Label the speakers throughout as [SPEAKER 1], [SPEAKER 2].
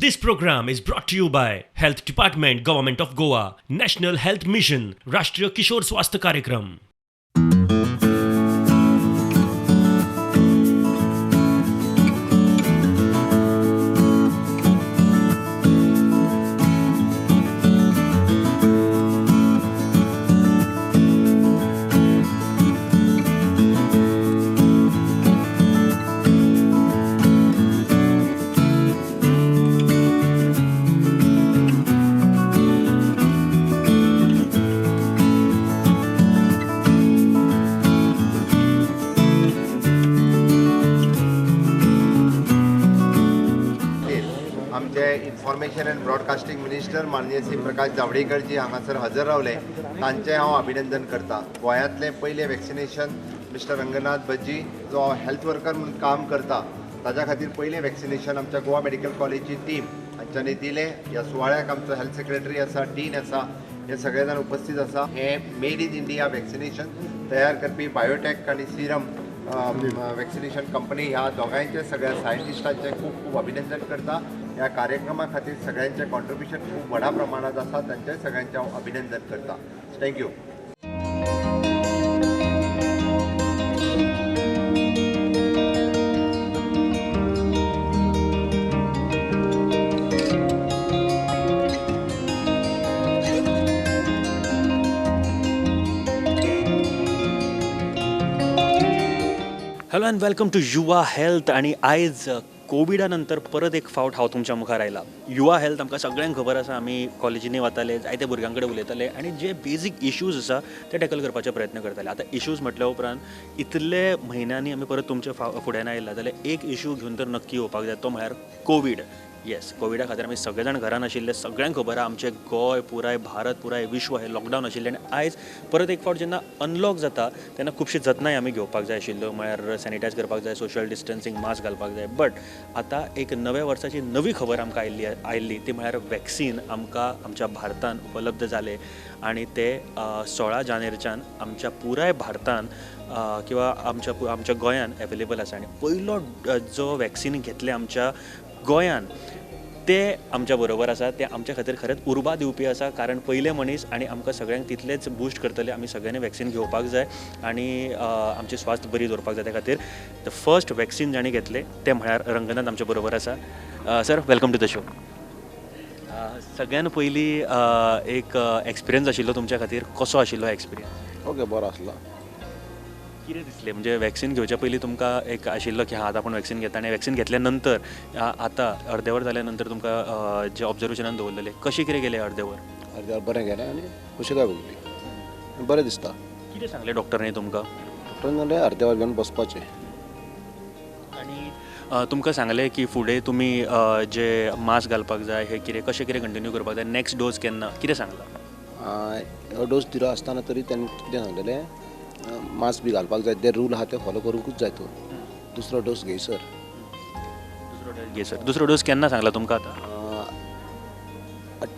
[SPEAKER 1] This program is brought to you by Health Department, Government of Goa, National Health Mission, Rashtriya Kishor Swasthya Karyakram.
[SPEAKER 2] आमचे information end broadcasting minister माननीय श्री प्रकाश जावडेकर जी हांगासर हजर रावले तांचें हांव अभिनंदन करता. गोंयांतले पयले वॅक्सिनेशन मिस्टर रंगनाथ भज्जी जो हेल्थ वर्कर म्हणून काम करता ताच्या खातीर पयलें वॅक्सिनेशन आमच्या गोवा मेडिकल कॉलेजची टीम हांच्यांनी दिलें. ह्या सुवाळ्याक आमचो हेल्थ सेक्रेटरी आसा, डीन आसा, हे सगळे जाण उपस्थित आसा. हे मेड इन इंडिया वॅक्सिनेशन तयार करपी बायोटेक आनी सिरम वॅक्सिनेशन कंपनी ह्या दोगांयचे सगळ्या सायंटिस्टांचे खूब खूब अभिनंदन करता. ह्या कार्यक्रमा खातीर सगळ्यांचे कॉन्ट्रिब्युशन खूब व्हडा प्रमाणात आसा, तांचे सगळ्यांचे हांव अभिनंदन करता. Thank you.
[SPEAKER 3] Hello and welcome to Yuva health. आणि आयज कोविडा नंतर परत एक फावट हांव तुमच्या मुखार आयला. युवा हेल्थ आमकां सगळ्यांक खबर आसा, आमी कॉलेजींनी वताले, जायत्या भुरग्यां कडेन उलयताले आनी जे बेजीक इश्यूज आसा ते टॅकल करपाचे प्रयत्न करताले. आतां इश्यूज म्हटल्या उपरांत इतले म्हयन्यांनी आमी परत तुमच्या फुड्यान आयला जाल्यार एक इश्यू घेवन तर नक्की येवपाक जाय, तो म्हळ्यार कोवीड. येस, कोविडा खातीर आमी सगळे जाण घरान आशिल्ले. सगळ्यांक खबर आहा आमचें गोंय पुराय भारत पुराय विश्व हे लॉकडावन आशिल्लें आनी आयज परत एक फावट जेन्ना अनलॉक जाता तेन्ना खुबशी जतनाय आमी घेवपाक जाय आशिल्ल्यो. म्हळ्यार सॅनिटायज करपाक जाय, सोशल डिस्टन्सींग, मास्क घालपाक जाय. बट आतां एक नव्या वर्साची नवी खबर आमकां आयिल्ली ती म्हळ्यार वॅक्सीन आमकां आमच्या भारतान उपलब्ध जालें आनी ते 16 जानेरच्यान आमच्या पुराय भारतान किंवा आमच्या गोंयान एवेलेबल आसा. आनी पयलो जो वॅक्सीन घेतले आमच्या गोंयान ते आमच्या बरोबर आसा. ते आमच्या खातीर खरेंच उर्बा दिवपी आसा, कारण पयले मनीस आनी आमकां सगळ्यांक तितलेच बूस्ट करतले. आमी सगळ्यांनी वॅक्सीन घेवपाक जाय आनी आमची स्वास्थ बरी दवरपाक जाय. त्या खातीर द फर्स्ट वॅक्सीन जाणी घेतले ते म्हळ्यार रंगनाथ आमच्या बरोबर आसा. Sir, welcome to the show. सगळ्यान पयलीं एक एक्सपिरियन्स आशिल्लो तुमच्या खातीर, कसो आशिल्लो एक्सपिरियन्स?
[SPEAKER 4] ओके, बरो आसलो.
[SPEAKER 3] कितें दिसलें म्हणजे वॅक्सीन घेवच्या पयलीं तुमकां एक आशिल्लो की आतां आपूण वॅक्सीन घेता, आनी वॅक्सीन घेतल्या नंतर आतां अर्दे वर जाल्या नंतर तुमकां जे ऑब्जर्वेशनान दवरलेले कशें कितें गेलें अर्दे वर?
[SPEAKER 4] अर्दे वर बरें गेलें आनी कुशीकाय भोगली, बरें दिसता.
[SPEAKER 3] कितें सांगलें डॉक्टरांनी तुमकां?
[SPEAKER 4] डॉक्टरान म्हणलें अर्दे वर घेवन बसपाचें.
[SPEAKER 3] आनी तुमकां सांगलें की फुडें तुमी जे मास्क घालपाक जाय हे कितें कशें कितें कंटिन्यू करपाक जाय, नेक्स्ट डोस केन्ना, कितें सांगलां?
[SPEAKER 4] हो डोस दिलो आसतना तरी तेणें कितें सांगलेलें, मास्क बी घालपाक जाय, ते रूल आहा ते फॉलो करूंकूच जाय. तूं दुसरो डोस घेयसर.
[SPEAKER 3] दुसरो डोस केन्ना सांगला तुमकां? आतां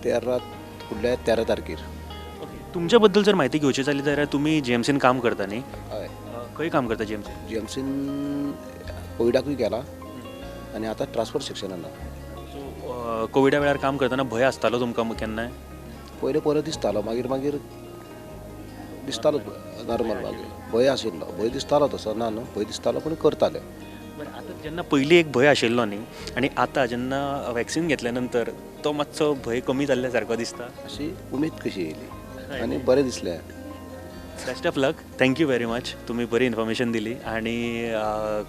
[SPEAKER 4] 13 तारखेर.
[SPEAKER 3] तुमच्या बद्दल जर म्हायती घेवची जाली जाल्यार तुमी जीएमसीन काम करता न्ही?
[SPEAKER 4] हय.
[SPEAKER 3] खंय काम करता
[SPEAKER 4] जीएमसीन कोविडाकूय केला आनी आतां ट्रान्सफर सेक्शनान.
[SPEAKER 3] सो कोविडा वेळार काम करतना भंय आसतालो तुमकां केन्नाय?
[SPEAKER 4] पयलें दिसतालो, मागीर दिसतालो नॉर्मल. मागीर भंय आशिल्लो, भंय दिसतालो तसो ना न्हू, भंय दिसतालो पूण करताले.
[SPEAKER 3] बट आतां जेन्ना पयलीं एक भंय आशिल्लो न्ही आनी आतां जेन्ना वॅक्सीन घेतल्या नंतर तो मातसो भंय कमी जाल्ल्या सारको दिसता?
[SPEAKER 4] अशी उमेद कशी येयली आनी बरें दिसलें.
[SPEAKER 3] Best of luck. Thank you very much. तुम्ही बरी इन्फॉर्मेशन दिली आणि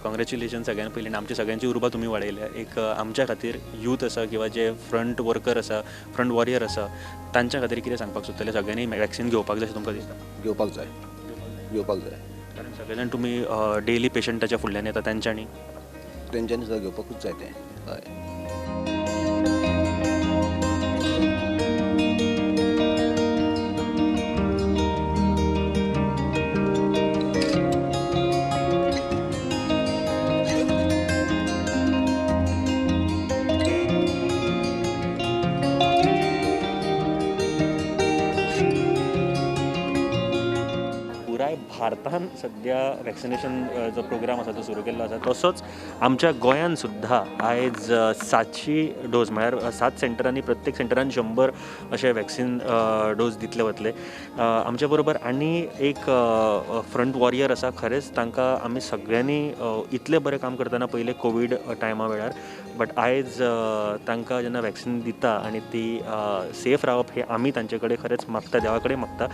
[SPEAKER 3] कॉंग्रॅच्युलेशन सगळ्यांत पयलीं. आनी आमची सगळ्यांची उर्बा तुमी वाडयल्या. एक आमच्या खातीर यूथ आसा किंवा जे फ्रंट वर्कर आसा, फ्रंट वॉरियर आसा, तांच्या खातीर कितें सांगपाक सोदतले? सगळ्यांनी वॅक्सीन घेवपाक जाय अशें तुमकां दिसता?
[SPEAKER 4] घेवपाक जाय.
[SPEAKER 3] कारण सगळे जाण तुमी डेली पेशंटाच्या फुडल्यान येता, तेंच्यांनी
[SPEAKER 4] सुद्दां घेवपाकूच जाय तें. हय.
[SPEAKER 3] भारतान सद्या वॅक्सिनेशन जो प्रोग्राम आसा तो सुरू केल्लो आसा तसोच आमच्या गोंयान सुद्धा आयज 700 डोस म्हळ्यार 7 सेंटरांनी प्रत्येक सेंटरान 100 अशे वॅक्सीन डोस दितले वतले. आमच्या बरोबर आनी एक फ्रंट वॉरियर आसा. खरेंच तांकां आमी सगळ्यांनी इतलें बरें काम करतना पयले कोवीड टायमा वेळार बट आयज तांकां जेन्ना वॅक्सीन दिता आनी ती सेफ रावप हे आमी तांचे कडेन खरेंच मागता, देवा कडेन मागता.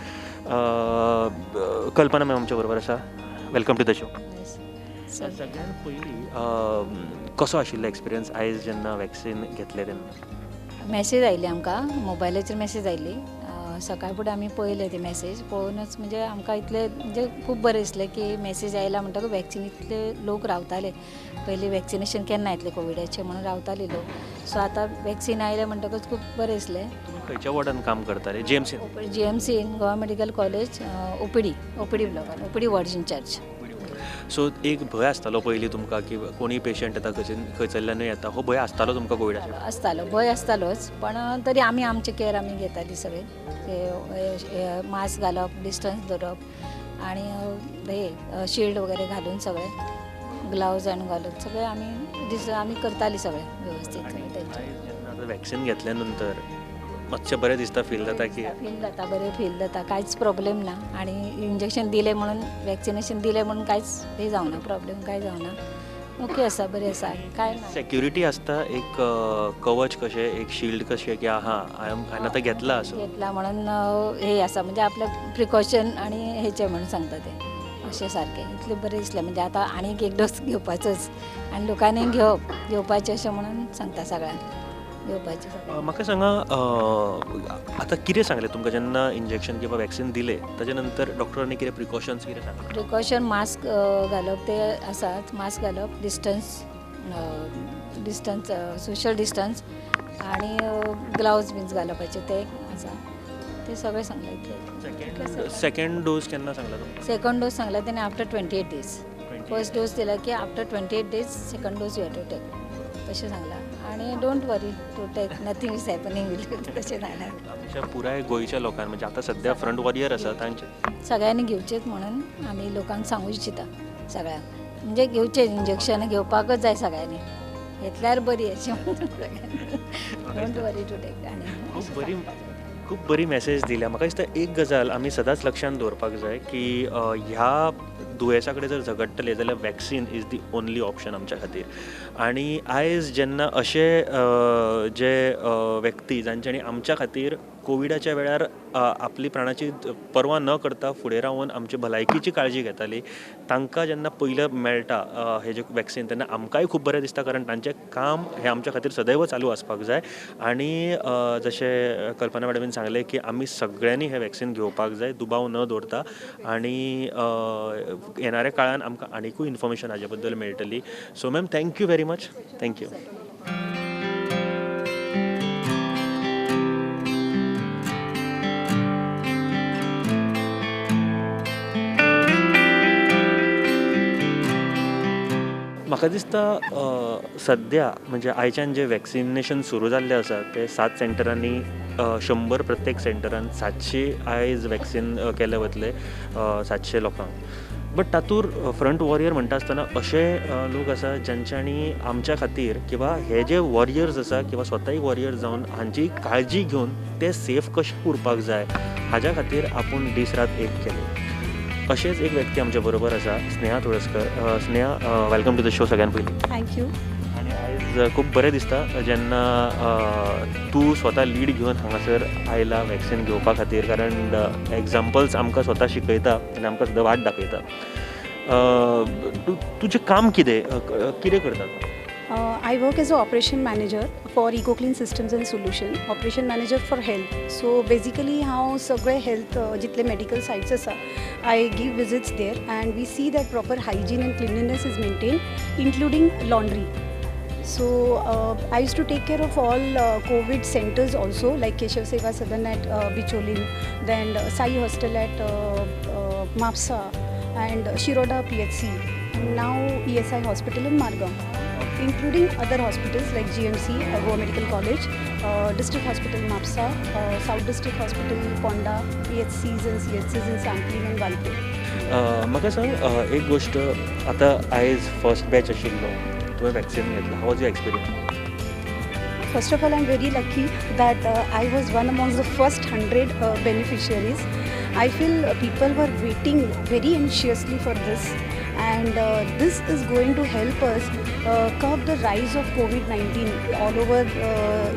[SPEAKER 3] कल्पना मॅम आमच्या बरोबर आसा. Welcome to the show. सगळ्यात पयलीं कसो आशिल्लो एक्सपिरियन्स आयज जेन्ना वॅक्सीन घेतलें तेन्ना?
[SPEAKER 5] मॅसेज आयली आमकां मोबायलाचेर मॅसेज आयली. सकाळ फुडें आमी पळयलें ती मॅसेज पळोवनूच म्हणजे आमकां इतलें म्हणजे खूब बरें दिसलें की मॅसेज आयला म्हणटकूच वॅक्सीन इतले लोक रावताले. पयलीं वॅक्सिनेशन केन्ना येतलें कोविडाचें म्हणून रावताले लोक. सो आतां वॅक्सीन आयलें म्हणटकूच खूब बरें दिसलें.
[SPEAKER 3] तुमी खंयच्या वॉर्डान काम करताले? GMC
[SPEAKER 5] GMCन गोवा मेडिकल कॉलेज OPD ब्लॉकान OPD वॉर्ड इन्चार्ज.
[SPEAKER 3] सो एक भंय आसतालो पयलीं तुमकां की कोणी पेशंट येता खंयसरल्यानूय येता, हो भंय आसतालो तुमकां कोविडाचेर?
[SPEAKER 5] आसतालो, भंय आसतालोच, पण तरी आमी आमचे केअर आमी घेताली सगळे. मास्क घालप, डिस्टन्स दवरप आणि हे शिल्ड वगैरे घालून सगळे ग्लावज आनी घालून सगळे आमी करताली सगळे व्यवस्थित.
[SPEAKER 3] वॅक्सीन घेतल्या नंतर मातशें बरें दिसता, फील जाता की
[SPEAKER 5] बरें फील जाता, कांयच प्रॉब्लेम ना. आणि इंजेक्शन दिलें म्हणून वॅक्सिनेशन दिलें म्हणून कांयच हे जावना, प्रॉब्लेम कांय जावना. ओके आसा, बरें आसा, काय ना.
[SPEAKER 3] सेक्युरिटी आसता, एक कवच कशें, एक शिल्ड कशें की हांवें आतां घेतला असो
[SPEAKER 5] घेतला म्हणून हे आसा म्हणजे आपले प्रिकॉशन आणि हेचे म्हणून सांगता ते अशें सारकें. इतलें बरें दिसलें म्हणजे आतां आनीक एक डोस घेवपाचोच आनी लोकांनी घेवपाचें अशें म्हणून सांगता सगळ्यांक घेवपाचें.
[SPEAKER 3] म्हाका सांगा आतां कितें सांगलें तुमकां जेन्ना इंजेक्शन किंवा वॅक्सीन दिलें ताचे नंतर डॉक्टरांनी कितें प्रिकॉशन्स कितें सांगलें?
[SPEAKER 5] प्रिकॉशन मास्क घालप ते आसाच, मास्क घालप, डिस्टन्स सोशल डिस्टन्स आणि ग्लावज बीन घालपाचे ते आसा, ते सगळें सांगलें.
[SPEAKER 3] सेकंड डोस केन्ना सांगला तुमकां?
[SPEAKER 5] सेकंड डोस सांगला तेणे आफ्टर 28 days. फर्स्ट डोस दिला की after 28 days second dose you have to take तशें सांगला. आणि don't worry to take, nothing is happening तशें सांगला.
[SPEAKER 3] आमच्या पुराय गोंयच्या लोकांक म्हणजे आतां सध्या फ्रंट वॉरियर आसा तांचे
[SPEAKER 5] सगळ्यांनी घेवचेच म्हणून आमी लोकांक सांगूंक इच्छिता खूप म्हणजे घेवचें इंजेक्शन घेवपाकच जाय सगळ्यांनी, घेतल्यार बरी अशें म्हणून डोंट वरी टू टेक. आणि
[SPEAKER 3] खूब बरी मॅसेज दिल्या. म्हाका दिसता एक गजाल आमी सदांच लक्षांत दवरपाक जाय की ह्या दुयेंसा कडेन जर झगडटले जाल्यार vaccine is the only option आमच्या खातीर. आनी आयज जेन्ना अशे जे व्यक्ती जांच्यांनी आमच्या खातीर कोविडाच्या वेळार आपली प्राणाची पर्वा न करता फुडें रावन आमची भलायकीची काळजी घेताली, तांकां जेन्ना पयलें मेळटा हें जें वॅक्सीन तेन्ना आमकांय खूब बरें दिसता, कारण तांचें काम हें आमच्या खातीर सदैव चालू आसपाक जाय. आनी जशें कल्पना मॅडमीन सांगलें की आमी सगळ्यांनी हें वॅक्सीन घेवपाक जाय दुबाव न दवरता. आनी येणाऱ्या काळान आमकां आनीकूय इन्फॉर्मेशन हाजे बद्दल मेळटली. So ma'am thank you very much. Thank you. म्हाका दिसता सद्या म्हणजे आयच्यान जें वॅक्सिनेशन सुरू जाल्लें आसा तें 7 सेंटरांनी 100 प्रत्येक सेंटरान 700 आयज वॅक्सीन केले वतले 700 लोकांक. बट तातूंत फ्रंट वॉरियर म्हणटा आसतना अशे लोक आसा ज्यांच्यांनी आमच्या खातीर किंवा हे जे वॉरियर्स आसा किंवा स्वताय वॉरियर जावन हांची काळजी घेवन ते सेफ कशे उरपाक जाय हाज्या खातीर आपूण दीस रात एक केले. अशेंच एक व्यक्ती आमच्या बरोबर आसा, Sneha Tulaskar. Sneha, welcome to the show सगळ्यान पयलीं.
[SPEAKER 6] थँक्यू.
[SPEAKER 3] आनी आयज खूब बरें दिसता जेन्ना तूं स्वता लीड घेवन हांगासर आयला वॅक्सीन घेवपा खातीर, कारण एग्जाम्पल्स आमकां स्वता शिकयता आनी आमकां सुद्दां वाट दाखयता. तुजें काम कितें करता?
[SPEAKER 6] I work as an operation manager for EcoClean Systems and Solution, operation manager for health. So basically हांव सगळे हेल्थ जितले मेडिकल सायट्स आसा I give visits there and we see that proper hygiene and cleanliness is maintained, including laundry. So I used to take care of all COVID centers also, like Keshav Seva Sadan at Bicholin, then Sai Hostel at Mapsa and Shiroda PHC, and now ESI Hospital in Margam, including other hospitals like GMC, Goa Medical College, District Hospital Mapsa, South District Hospital Ponda, PHCs and CHCs in Sampling and Valpur.
[SPEAKER 3] म्हाका सांग एक गोष्ट आतां आयज first batch आशिल्लो तुवें vaccine घेतला. How was your experience?
[SPEAKER 6] First of all, I'm very lucky that I was one amongst the first 100 beneficiaries. I feel people were waiting very anxiously for this, and this is going to help us curb the rise of COVID-19 all over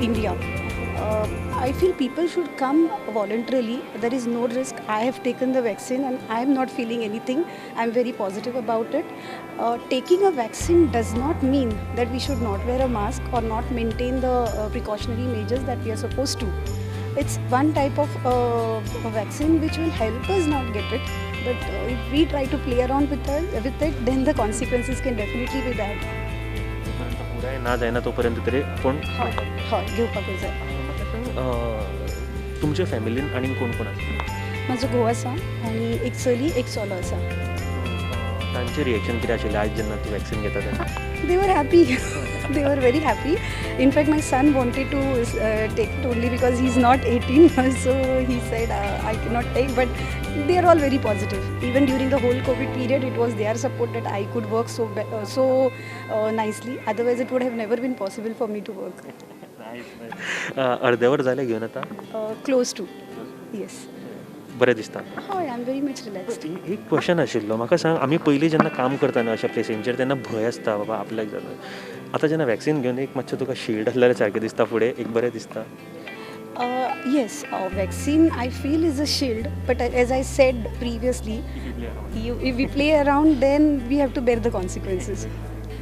[SPEAKER 6] India. I feel people should come voluntarily. There is no risk. I have taken the vaccine and I am not feeling anything. I am very positive about it. Taking a vaccine does not mean that we should not wear a mask or not maintain the precautionary measures that we are supposed to. It's one type of a vaccine which will help us not get it. But if we try to play around with it, then the consequences can definitely be bad.
[SPEAKER 3] पुराय ना जायना तोपर्यंत तरी पूण
[SPEAKER 6] हय घेवपाकूच जाय.
[SPEAKER 3] तुमच्या फॅमिलीन आनीक कोण कोण आसा?
[SPEAKER 6] म्हजो घोव आसा आनी एक चली एक चलो आसा.
[SPEAKER 3] तांचें रिएक्शन कितें आशिल्लें आज जेन्ना तूं वॅक्सीन घेता तेन्ना?
[SPEAKER 6] They were happy. They were very happy. In fact, my son wanted to take it only because he's not 18. So he said, I cannot take. But they are all very positive. Even during the whole COVID period, it was their support that I could work so nicely. Otherwise, it would have never been possible for me to work.
[SPEAKER 3] अर्देवर जालें घेवन आतां?
[SPEAKER 6] Close to. Yes.
[SPEAKER 3] बरें दिसता.
[SPEAKER 6] Hi, I'm very much relaxed.
[SPEAKER 3] एक question आशिल्लो म्हाका सांग आमी पयलीं जेन्ना काम करता न्हू अशा प्लेसींचेर तेन्ना भंय आसता बाबा आपल्याक जालें. आतां जेन्ना वॅक्सीन घेवन एक मातशें तुका शील्ड आसल्यार सारकें दिसता फुडें एक बरें दिसता.
[SPEAKER 6] Yes, vaccine I feel is a shield. But as I said previously, if we play around, then we have to bear the consequences.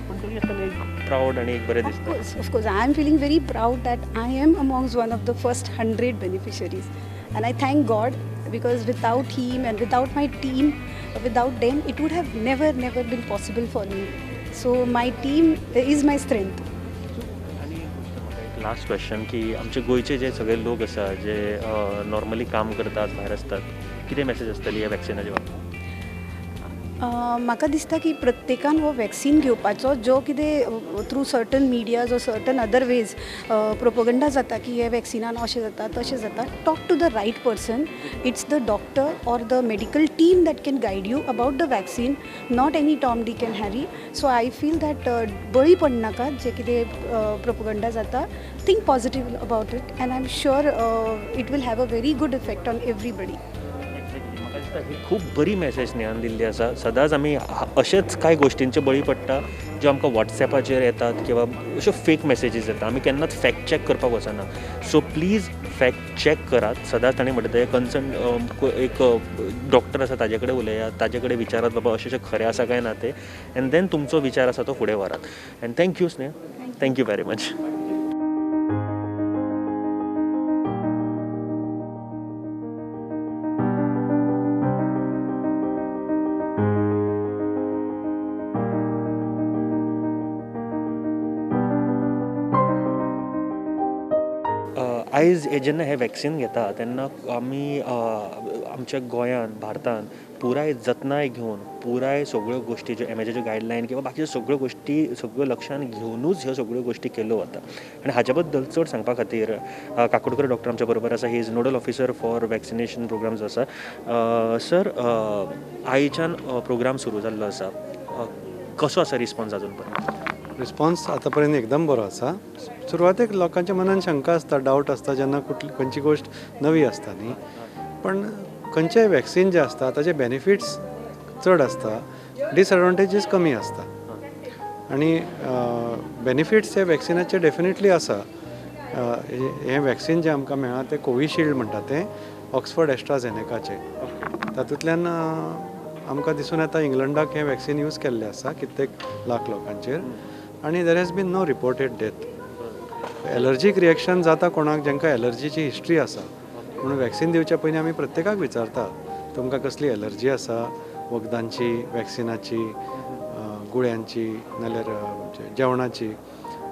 [SPEAKER 3] पूण तरी आसतना एक प्रावड आनी एक बरें दिसता.
[SPEAKER 6] Of course, I am feeling very proud that I am amongst one of the first 100 beneficiaries, and I thank God because without him and without my team, without them, it would have never been possible for me. So my team is my strength.
[SPEAKER 3] आनी एक last question की आमचे गोंयचे जे सगळे लोक आसा जे नॉर्मली काम करतात भायर असतात कितें मॅसेज आसतली ह्या वॅक्सिनाच्या बाबतींत?
[SPEAKER 6] म्हाका दिसता की प्रत्येकान हो वॅक्सीन घेवपाचो जो कितें through certain medias or certain other ways propaganda जाता की हे वॅक्सिनान अशें जाता तशें जाता. Talk to the right person. It's the doctor or the medical team that can guide you about the vaccine, not any Tom Dick and Harry. So I feel that बळी पडनाकात जे कितें प्रोपगंडा जाता. Think positive about it and I am sure it will have a very good effect on everybody.
[SPEAKER 3] ही खूब बरी message ज्ञान दिल्ली आसा. सदांच आमी अशेच कांय गोश्टींचे बळी पडटा ज्यो आमकां वॉट्सॅपाचेर येतात किंवा अश्यो फेक मॅसेजीस येता. आमी केन्नाच फॅक्ट चॅक करपाक वचना. सो प्लीज फॅक्ट चॅक करात. सदांच ताणें म्हणटा तें कन्सर्न एक डॉक्टर आसा ताजे कडेन उलयात, ताजे कडेन विचारात बाबा अशें खरें आसा काय ना तें, एन्ड देन तुमचो विचार आसा तो फुडें व्हरात. एन्ड थँक्यू स्नेह. Thank you very much. आयज जेन्ना हें वॅक्सीन घेता तेन्ना आमी आमच्या गोंयांत भारतांत पुराय जतनाय घेवन पुराय सगळ्यो गोश्टी ज्यो एमएचओच्यो गायडलायन किंवा बाकीच्यो सगळ्यो गोश्टी सगळ्यो लक्षांत घेवनूच ह्यो सगळ्यो गोश्टी केल्यो वता. आनी हाच्या बद्दल चड सांगपा खातीर काकोडकर डॉक्टर आमच्या बरोबर आसा. He is nodal officer for vaccination programs आसा. सर, आयच्यान प्रोग्राम सुरू जाल्लो आसा. कसो आसा रिस्पॉन्स अजून पर्यंत?
[SPEAKER 7] रिस्पॉन्स आतापर्यंत एकदम बरो आसा. सुरवातेक लोकांच्या मनान शंका आसता, डावट आसता जेन्ना खंयची गोश्ट नवी आसता न्ही. पण खंयचेय वॅक्सीन जे आसता ताचे बेनिफिट्स चड आसता, डिसएडवांटेजीस कमी आसता. आनी बेनिफिट्स हे वॅक्सिनाचे डेफिनेटली आसा. हें वॅक्सीन जें आमकां मेळ्ळां तें कोविशिल्ड म्हणटा तें ऑक्सफर्ड एस्ट्राझेनेकाचें. तातूंतल्यान आमकां दिसून येता इंग्लंडाक हें वॅक्सीन यूज केल्लें आसा कित्येक लाख लोकांचेर, आनी there has been no reported death. Allergic reaction जाता कोणाक जेंकां एलर्जीची हिस्ट्री आसा. म्हणून वॅक्सीन दिवच्या पयलीं आमी प्रत्येकाक विचारता तुमकां कसली एलर्जी आसा, वखदांची, वॅक्सिनाची, गुळ्यांची नाल्यार जेवणाची.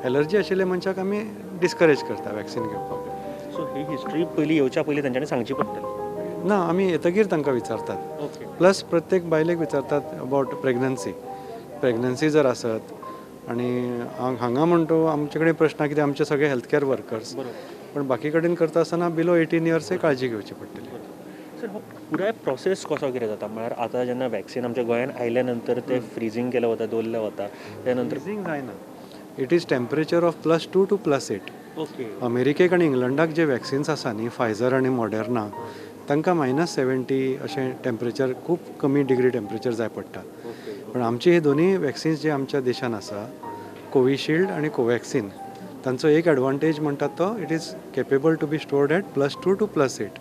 [SPEAKER 7] एलर्जी आशिल्ल्या मनशाक आमी डिस्करेज करता वॅक्सीन घेवपाक.
[SPEAKER 3] सो ही हिस्ट्री पयलीं येवच्या पयलीं तांच्यांनी सांगची पडटली?
[SPEAKER 7] ना, आमी येतगीर तांकां विचारतात. प्लस प्रत्येक बायलेक विचारतात अबावट प्रेग्नन्सी जर आसत. आनी हांगा म्हणटो आमचे कडेन प्रश्न कितें आमचे सगळे हेल्थ कॅर वर्कर्स, पण बाकी कडेन करता आसतना बिलो 18 इयर्सय काळजी घेवची पडटली.
[SPEAKER 3] सर, पुराय प्रोसेस कसो कितें जाता म्हळ्यार आतां जेन्ना वॅक्सीन आमच्या गोंयांत आयल्या नंतर ते फ्रिजींग केलें वता दवरलें वता त्यानंतर
[SPEAKER 7] फ्रिजींग जायना. It is temperature of +2 to +8.
[SPEAKER 3] Okay
[SPEAKER 7] अमेरिकेक आनी इंग्लंडाक जे वॅक्सिन्स आसा न्ही फायझर आनी मॉडर्ना तांकां -70 अशें टेम्परेचर खूब कमी डिग्री टेम्परेचर जाय पडटा. पण आमचे हे दोनी वॅक्सिन्स जे आमच्या देशान आसा कोविशिल्ड आनी कोवॅक्सिन तांचो एक एडवांटेज म्हणटात तो it is capable to be stored at +2 to +8.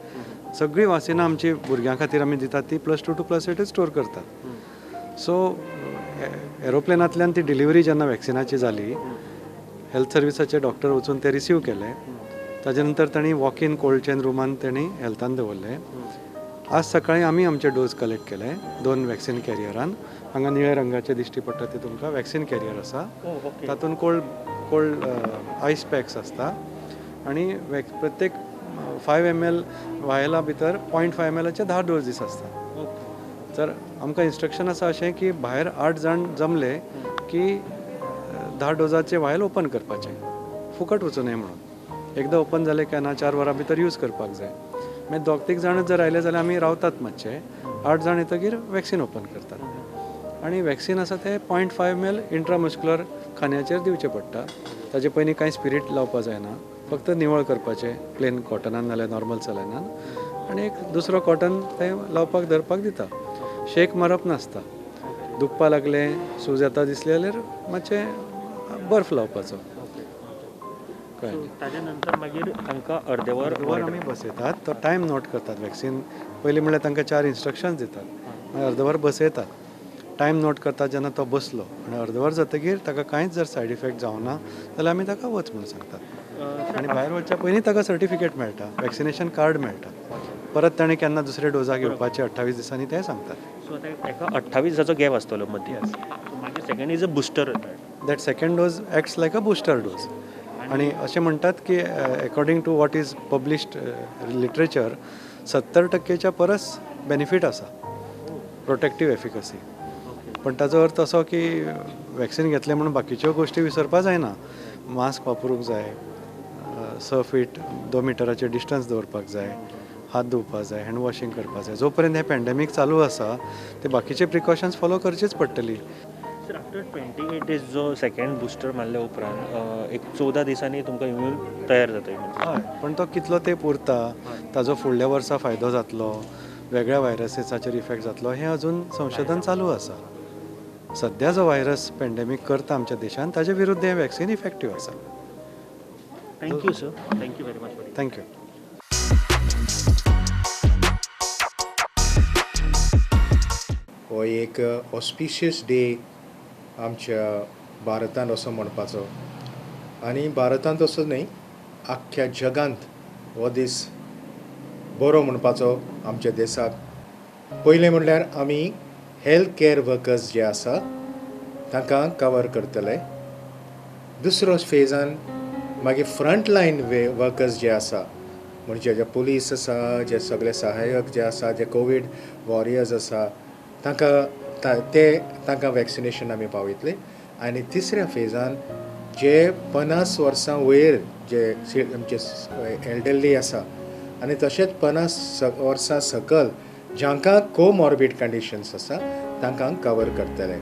[SPEAKER 7] सगळीं वासिनां आमची भुरग्यां खातीर आमी दितात ती +2 to +8 स्टोर करतात. सो एरोप्लेनांतल्यान ती डिलिव्हरी जेन्ना वॅक्सिनाची जाली हेल्थ सर्विसाचे डॉक्टर वचून ते रिसीव केले. ताजे नंतर तांणी वॉक इन कोल्ड चेन रुमान तांणी हेल्थान दवरले. आज सकाळीं आमी आमचे डोस कलेक्ट केले 2 वॅक्सिन कॅरियरान. हांगा निळ्या रंगाचे दिश्टी पडटा ते तुमकां वॅक्सिन कॅरियर आसा. तातूंत कोल्ड आयस पॅक्स आसता आनी प्रत्येक 5 ml वायला भितर 0.5 ml 10 डोजीस आसता. तर आमकां इंस्ट्रक्शन आसा अशें की भायर 8 जाण जमले की 10 डोजाचे वायल ओपन करपाचे फुकट वचूं न्हय म्हणून. एकदां ओपन जालें काय ना 4 वरां भितर यूज करपाक जाय. मागीर 2-3 जाण जर आयले जाल्यार आमी रावतात मातशे 8 जाण येतकीर वॅक्सिन ओपन करतात. आनी वॅक्सिन आसा ते 0.5 ml इंट्रामस्क्युलर खांद्याचेर दिवचें पडटा. ताजे पयलीं कांय स्पिरीट लावपा जायना. फक्त निवळ करपाचें प्लेन कॉटनान नाल्यार नॉर्मल सलायनान आनी एक दुसरो कॉटन थंय लावपाक धरपाक दिता. शेक मारप नासता. दुखपा लागलें सूज येता दिसलें जाल्यार मातशें बर्फ लावपाचो.
[SPEAKER 3] ताजे नंतर मागीर तांकां अर्दे वर
[SPEAKER 7] आमी बसयतात. तो टायम नोट करतात. वॅक्सिन पयलीं म्हणल्यार तांकां 4 इंस्ट्रक्शन्स दितात. मागीर अर्द वर बसयतात. टायम नोट करतात जेन्ना तो बसलो आनी अर्द वर जातकीर ताका कांयच जर सायड इफेक्ट जावना जाल्यार आमी ताका वच म्हणून सांगतात. आनी भायर वचच्या पयलीं ताका सर्टिफिकेट मेळटा वॅक्सिनेशन कार्ड मेळटा. परत ताणें केन्ना दुसरे डोजाक येवपाचे 28 दिसांनी तें सांगतात.
[SPEAKER 3] सो ताका 28 दिसाचो गॅप आसतलो मदीं. मागीर second is a booster.
[SPEAKER 7] That second dose acts like a booster dose. आणि अशें म्हणटात की according to what is published literature 70% परस बेनिफीट आसा प्रोटेक्टीव एफिकसी. पण ताचो अर्थ असो की वॅक्सिन घेतले म्हणून बाकीच्यो गोश्टी विसरपा जायना. मास्क वापरूंक जाय 6 फीट 2 मिटराचे डिस्टन्स दवरपाक जाय हात धुवपाक जाय हँड वॉशिंग करपाक जाय. जो पर्यंत हें पॅन्डेमीक चालू आसा ते बाकीचे प्रिकॉशन्स फॉलो करचीच पडटली.
[SPEAKER 3] सर आफ्टर 28 डेज जो सेकंड बुस्टर मारल्या उपरांत एक 14 दिसांनी तुमकां इम्यून तयार जाता.
[SPEAKER 7] हय पण तो कितलो तेंप उरता ताजो फुडल्या वर्सा फायदो जातलो वेगळ्या व्हायरसीसाचेर इफेक्ट जातलो हें अजून संशोधन चालू आसा. सध्या जो व्हायरस पॅन्डेमीक करता आमच्या देशांत ताजे विरुद्ध हें वॅक्सिन इफेक्टीव आसा.
[SPEAKER 3] Thank you sir. Thank you very much.
[SPEAKER 7] Thank you.
[SPEAKER 8] हो एक ऑस्पिशियस डे आमच्या भारतांत असो म्हणपाचो आनी भारतांत असो न्हय आख्ख्या जगांत हो दीस बरो म्हणपाचो आमच्या देशाक. पयलें म्हणल्यार आमी हेल्थ कॅर वर्कर्स जे आसा तांकां कवर करतले. दुसरो फेजान मागीर फ्रंट लायन वर्कर्स जे आसा म्हणजे जे पुलीस आसा जे सगळे सहाय्यक जे आसा जे कोवीड वॉरियर्स आसा तांकां वॅक्सिनेशन आमी पावयतले. आनी तिसऱ्या फेजान जे 50 वर्सां वयर जे आमचे एल्डरली आसा आनी तशेंच 50 वर्सां सकल जांकां कोमॉर्बीड कंडिशन्स आसा तांकां कवर करतले.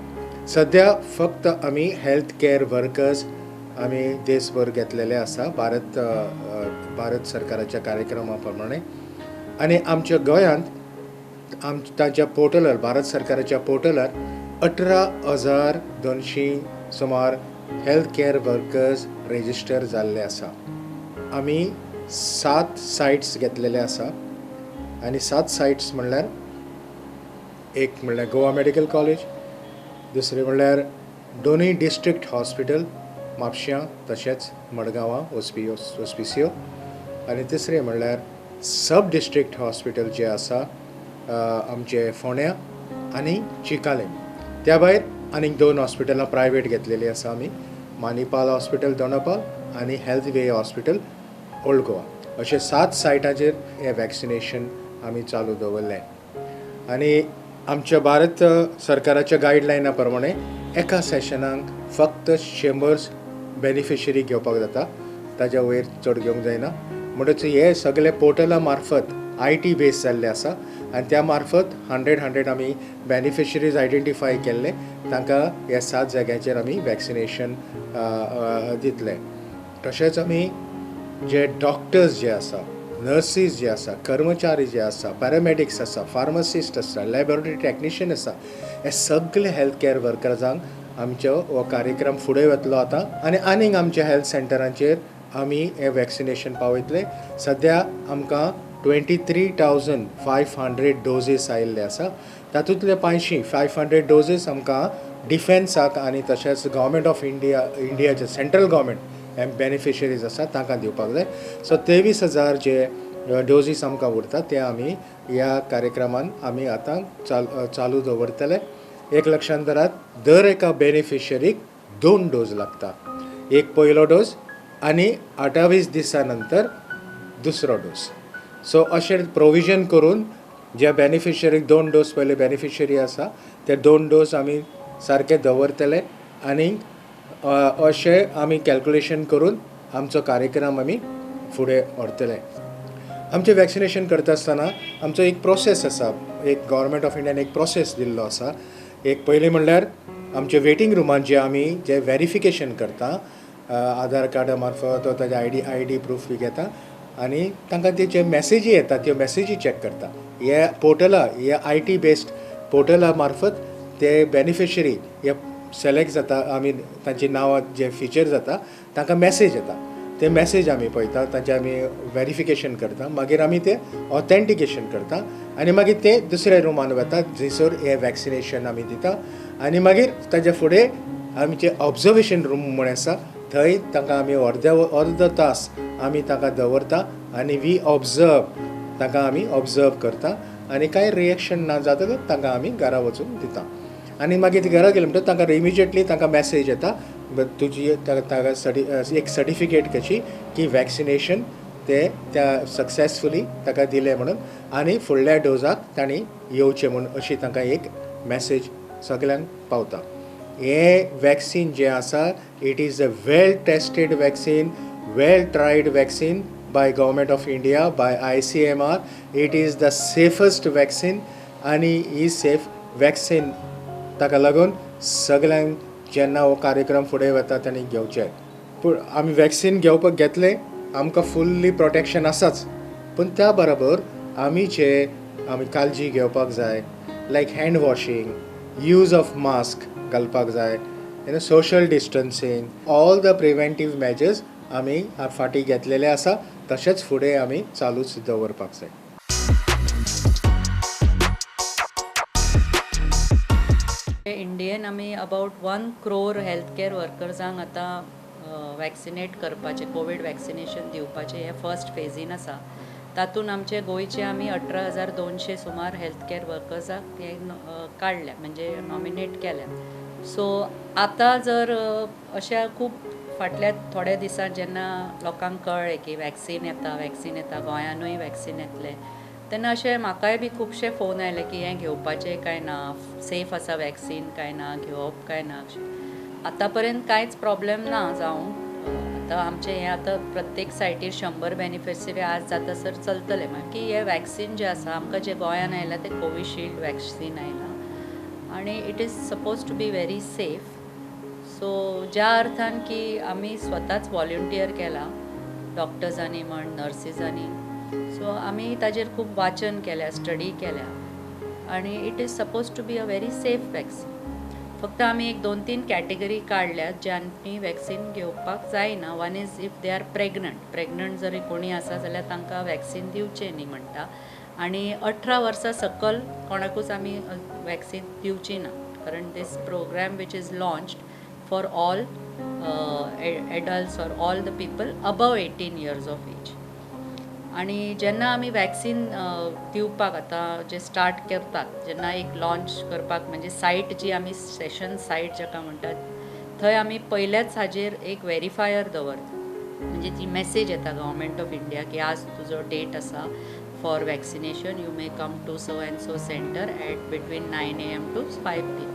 [SPEAKER 8] सद्या फक्त आमी हेल्थ कॅर वर्कर्स आमी देशभर घेतलेले आसा भारत सरकाराच्या कार्यक्रमा प्रमाणे. आनी आमच्या गोंयांत ताच्या पोर्टलार भारत सरकाराच्या पोर्टलार 18,200 सुमार हेल्थ कॅर वर्कर्स रेजिस्टर जाल्ले आसा. आमी 7 सायट्स घेतलेले आसा आनी 7 सायट्स म्हणल्यार एक म्हणल्यार गोवा मेडिकल कॉलेज, दुसरें म्हणल्यार दोनूय डिस्ट्रिक्ट हॉस्पिटल म्हापश्यां तशेंच मडगांवां ओस्पिसियो आनी तिसरें म्हणल्यार सब डिस्ट्रिक्ट हॉस्पिटल जे आसा आमचे फोंड्या आनी चिकालें. त्या भायर आनीक 2 हॉस्पिटलां प्रायवेट घेतलेलीं आसा आमी मानिपाल हॉस्पिटल दोनापाल आनी हेल्थ वे हॉस्पिटल ओल्ड गोवा. अशे 7 सायटाचेर हें वॅक्सिनेशन आमी चालू दवरलें. आनी आमच्या भारत सरकाराच्या गायडलायना प्रमाणे एका सेशनाक फक्त 100 बेनिफिशरी घेवपाक जाता. ताज्या वयर चड घेवंक जायना. म्हणटच हे सगळे पोर्टला मार्फत IT बेस जाल्ले आसा आनी त्या मार्फत 100 आमी बेनिफिशरीज आयडेंटिफाय केल्ले तांकां ह्या 7 जाग्यांचेर आमी वॅक्सिनेशन दितले. तशेंच आमी जे डॉक्टर्स जे आसा, नर्सीस जे आसा, कर्मचारी जे आसा, पॅरामेडिक्स आसा, फार्मासिस्ट आसा, लॅबोरेटरी टॅक्निशियन आसा, हे सगळे हेल्थ कॅर वर्कर्सांक आमचो हो कार्यक्रम फुडें वतलो आतां आनीक आमच्या हेल्थ सेंटरांचेर आमी हे वॅक्सिनेशन पावयतले. सद्या आमकां 23,500 डोजीस आयिल्ले आसा. तातूंतले 500 डोजीस आमकां डिफेन्साक आनी तशेंच गव्हर्मेंट ऑफ इंडियाचे सेंट्रल गव्हर्मेंट हे बेनिफिशरीज आसा तांकां दिवपाक जाय. सो 23,000 जे डोजीस आमकां उरतात ते आमी ह्या कार्यक्रमान आमी आतां चालू दवरतले. एक लक्षांत दरात, दर एका बेनिफिशरीक 2 डोस लागता. एक पयलो डोस आनी 28 दिसां नंतर दुसरो डोस. सो अशें प्रोविजन करून ज्या बेनिफिशरीक 2 डोस पयले बेनिफिशरी आसा ते 2 डोस आमी सारके दवरतले आनी अशें आमी कॅल्क्युलेशन करून आमचो कार्यक्रम आमी फुडें व्हरतले. आमचें वॅक्सिनेशन करता आसतना आमचो एक प्रोसेस आसा. एक गव्हर्मेंट ऑफ इंडियान एक प्रोसेस दिल्लो आसा. एक पयलीं म्हणल्यार आमचे वेटिंग रुमान जे व्हेरिफिकेशन करता, आधार कार्डा मार्फत ताजे आय डी प्रूफ बी घेता आनी तांकां जे मॅसेजी येता त्यो मॅसेजी चॅक करता. हे पोर्टला, हे IT बेस्ड पोर्टला मार्फत ते बेनिफिशरी हे सिलेक्ट जाता. आमी तांची नांवां जे फिचर जाता तांकां मॅसेज येता. ते मॅसेज आमी पळयता, तांचें आमी व्हेरिफिकेशन करता. मागीर आमी ते ऑथेंटिकेशन करता आनी मागीर ते दुसऱ्या रुमान वता जंयसर हे वॅक्सिनेशन आमी दिता. आनी मागीर ताजे फुडें आमचे ऑब्जर्वेशन रूम म्हूण आसा, थंय तांकां आमी अर्द तास आमी तांकां दवरता आनी तांकां आमी ऑब्जर्व करता आनी कांय रिएक्शन ना जातकच तांकां आमी घरा वचून दिता. आनी मागीर ती घरा गेली म्हणटच तांकां इमिजिएटली तांकां मॅसेज येता तुजी एक सर्टिफिकेट कशी की वॅक्सिनेशन ते त्या सक्सेसफुली ताका दिलें म्हणून आनी फुडल्या डोजाक तांणी येवचें म्हणून अशी तांकां एक मॅसेज सगळ्यांक पावता. हे वॅक्सीन जें आसा it is a well tested vaccine, well triad vaccine by Government of India, by ICMR. It is the safest vaccine आणि ही सेफ वॅक्सीन ताका लागून सगळ्यांक जेन्ना हो कार्यक्रम फुडें वता तांणी घेवचें. पूण आमी वॅक्सीन घेतले आमकां फुल्ली प्रोटेक्शन आसाच, पूण त्या बरोबर आमी काळजी घेवपाक जाय, like hand washing, use of mask घालपाक जाय, social distancing, all the preventive measures आमी फाटीं घेतलेले आसा. तशेंच फुडें आमी चालूच दवरपाक जाय.
[SPEAKER 9] इंडियेन आमी अबावट 1 crore हेल्थ कॅर वर्कर्सांक आतां वॅक्सिनेट करपाचे, कोवीड वॅक्सिनेशन दिवपाचें हे फर्स्ट फेजीन आसा. तातूंत आमचे गोंयचे आमी 18,200 सुमार हेल्थ कॅर वर्कर्सांक हे काडल्या, म्हणजे नॉमिनेट केल्या. सो आतां जर अशा खूब फाटल्या थोड्या दिसां जेन्ना लोकांक कळ्ळें की वॅक्सीन येता गोंयानूय वॅक्सीन येतलें, तेन्ना अशें म्हाकाय बी खुबशे फोन आयले की हें घेवपाचें काय ना, सेफ आसा वॅक्सीन काय ना, घेवप काय ना. आतां पर्यंत कांयच प्रॉब्लेम ना जावंक. आतां आमचें हें आतां प्रत्येक सायटीर 100 बेनिफिशरी आज जाता सर चलतलें. की हें वॅक्सीन जें आसा आमकां जें गोंयान आयलां तें कोविशिल्ड वॅक्सीन आयलां आनी it is suppose to be very safe. So ज्या अर्थान की आमी स्वताच वॉलंटियर केला, डॉक्टर्सांनी म्हण, नर्सिसांनी. सो आमी ताजेर खूब वाचन केल्या, स्टडी केल्या आनी it is suppose to be a very safe vaccine. फक्त आमी एक 2-3 कॅटेगरी काडल्यात ज्यांनी वॅक्सीन घेवपाक जायना. One is if they are pregnant जरी कोणी आसा जाल्यार तांकां वॅक्सीन दिवचें न्ही म्हणटा. आनी 18 वर्सां सकयल कोणाकूच आमी वॅक्सीन दिवची ना, कारण this program which is launched for all adults or all the people above 18 years of age. आणि जेन्ना आमी वॅक्सीन दिवपाक आतां जे स्टार्ट करतात, जेन्ना एक लॉन्च करपाक म्हणजे सायट जी आमी सेशन सायट जाका म्हणटात, थंय आमी पयलेच हाजेर एक व्हेरीफायर दवरता. म्हणजे ती मॅसेज येता गव्हर्मेंट ऑफ इंडिया की आज तुजो डेट आसा for vaccination, you may come to so and so centre at between 9 AM to 5 PM.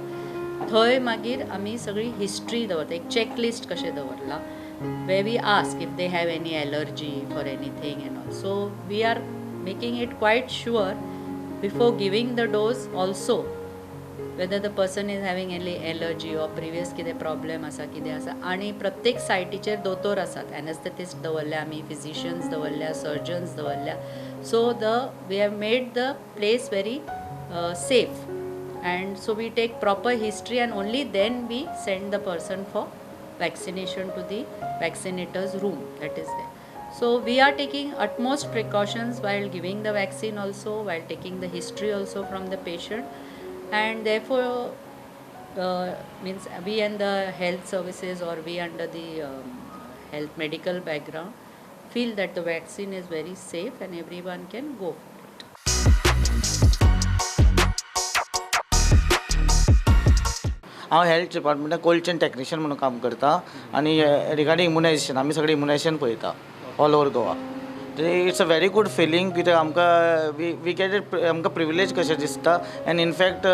[SPEAKER 9] थंय मागीर आमी सगळी हिस्ट्री दवरता, एक चॅकलिस्ट कशें दवरला, way we ask if they have any allergy for anything and all. So we are making it quite sure before giving the dose also whether the person is having any allergy or previous कितें problem आसा कितें आसा आनी प्रत्येक सायटीचेर दोतोर आसात anaesthetist दवरल्या आमी फिजिशियन्स दवरल्या सर्जन्स दवरल्या so we have made the place very safe and so we take proper history and only then we send the person for vaccination to the vaccinators room that is there. So we are taking utmost precautions while giving the vaccine also, while taking the history also from the patient, and therefore means we and the health services or we under the health medical background feel that the vaccine is very safe and everyone can go for it.
[SPEAKER 10] हांव health डिपार्टमेंटात cold chain technician म्हणून काम करता आनी regarding immunisation आमी सगळें immunisation पळयता all over Goa. It's a very good feeling कित्याक आमकां वी गेट इट आमकां प्रिविलेज कशें दिसता and in fact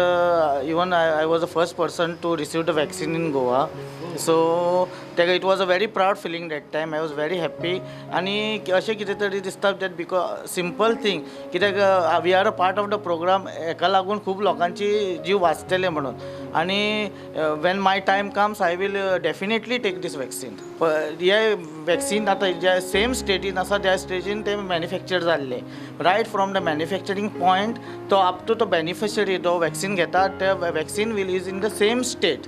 [SPEAKER 10] even I was the first person to receive the vaccine in Goa so तेका it was a very proud feeling that time I was very happy आनी अशें कितें तरी दिसता दॅट बिकॉज सिंपल थिंग कित्याक we are a part of the programme हेका लागून खूब लोकांची जीव वाचतले म्हणून आनी when my time comes I will definitely take this vaccine. हे वॅक्सीन आतां ज्या सेम स्टेटीन आसा त्या स्टेजीन ते मॅन्युफॅक्चर जाल्ले right from the manufacturing point to up to to beneficiary तो वॅक्सीन घेता ते vaccine will is in the same state.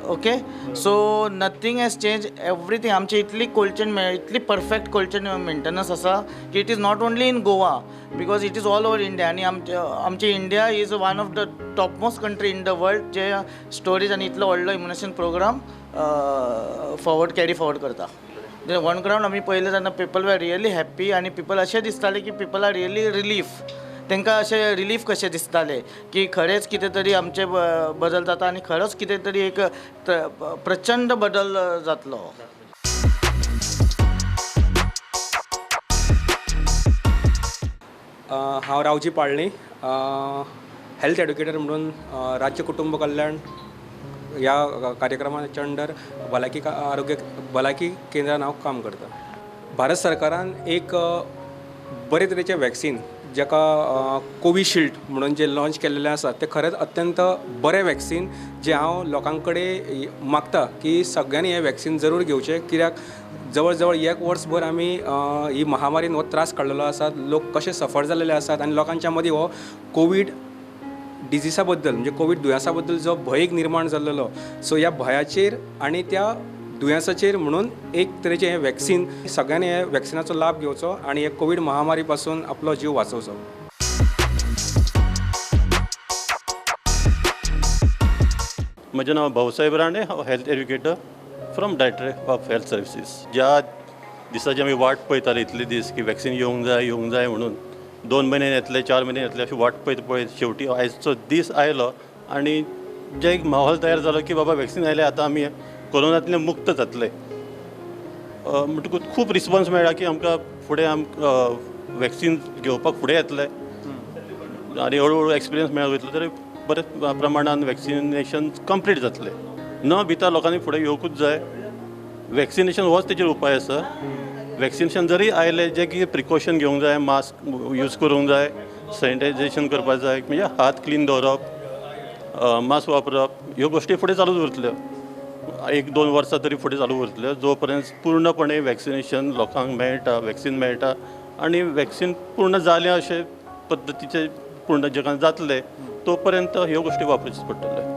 [SPEAKER 10] Okay so nothing has change everything. आमची इतली कोल्ड चेन इतली परफेक्ट कोल्ड चेन मेंटेनन्स आसा की it is not only in Goa because it is all over India आनी आमची India is one of the top most country in the world जे storage आनी इतलो व्हडलो इम्युनेशन प्रोग्राम कॅरी फॉरवर्ड करता. वन ग्राउंड आमी पयले तेन्ना पीपल वर रियली हॅप्पी आनी पीपल अशें दिसताले की पीपल आर रियली रिलीफ. तांकां अशें रिलीफ कशें दिसतालें की खरेंच कितें तरी आमचे बदल जाता आनी खरोच कितें तरी एक प्रचंड बदल जातलो.
[SPEAKER 11] हांव रावजी पाळणी हेल्थ एड्युकेटर म्हणून राज्य कुटुंब कल्याण ह्या कार्यक्रमाच्या अंडर भलायकी केंद्रान हांव काम करता. भारत सरकारान एक बरे तरेचें वॅक्सीन जेका कोविशिल्ड म्हणून जे लॉन्च केल्लेलें आसा तें खरेंच अत्यंत बरें वॅक्सीन जें हांव लोकां कडेन मागता की सगळ्यांनी हें वॅक्सीन जरूर घेवचें. कित्याक जवळ जवळ एक वर्सभर आमी ही महामारीन हो त्रास काडलेलो आसा, लोक कशे सफर जाल्लेले आसात आनी लोकांच्या मदीं हो कोवीड डिजिसा बद्दल म्हणजे कोवीड दुयेंसा बद्दल जो भय निर्माण जाल्लो सो ह्या भयाचेर आनी त्या दुयेंसाचेर म्हणून एक तरेचें हें वॅक्सीन सगळ्यांनी हे वॅक्सिनाचो लाभ घेवचो आनी हे कोवीड महामारी पासून आपलो जीव वाचोवचो.
[SPEAKER 12] म्हजें नांव भाऊसाहेब राणे, हांव health educator from directorate of health services. ज्या दिसाची आमी वाट पळयताले इतले दीस की वॅक्सीन येवंक जाय म्हणून 2 म्हयने येतले 4 म्हयने येतले अशी वाट पळयत शेवटी आयचो दीस आयलो आनी जे एक माहोल तयार जालो की बाबा वॅक्सीन आयलें आतां आमी कोरोनांतले मुक्त जातले. म्हणटकूच खूब रिस्पॉन्स मेळ्ळा की आमकां फुडें वॅक्सीन घेवपाक फुडें येतले आनी हळू एक्सपिरियन्स मेळत वयतलो तरी बरे प्रमाणान वॅक्सिनेशन कंप्लीट जातलें. न भिता लोकांनी फुडें येवकूच जाय. वॅक्सिनेशन होच तेचेर उपाय आसा. वॅक्सिनेशन जरी आयलें जे कितें प्रिकॉशन घेवंक जाय, मास्क यूज करूंक जाय, सॅनिटायझेशन करपाक जाय, म्हणजे हात क्लीन दवरप, मास्क वापरप, ह्यो गोश्टी फुडें चालूच उरतल्यो. 1-2 वर्सां तरी फुडें चालू उरतल्यो जो पर्यंत पूर्णपणे वॅक्सिनेशन लोकांक मेळटा, वॅक्सीन मेळटा आनी वॅक्सीन पूर्ण जालें अशें पद्दतीचें पूर्ण जगान जातलें तो पर्यंत ह्यो गोश्टी वापरच्यो पडटल्यो.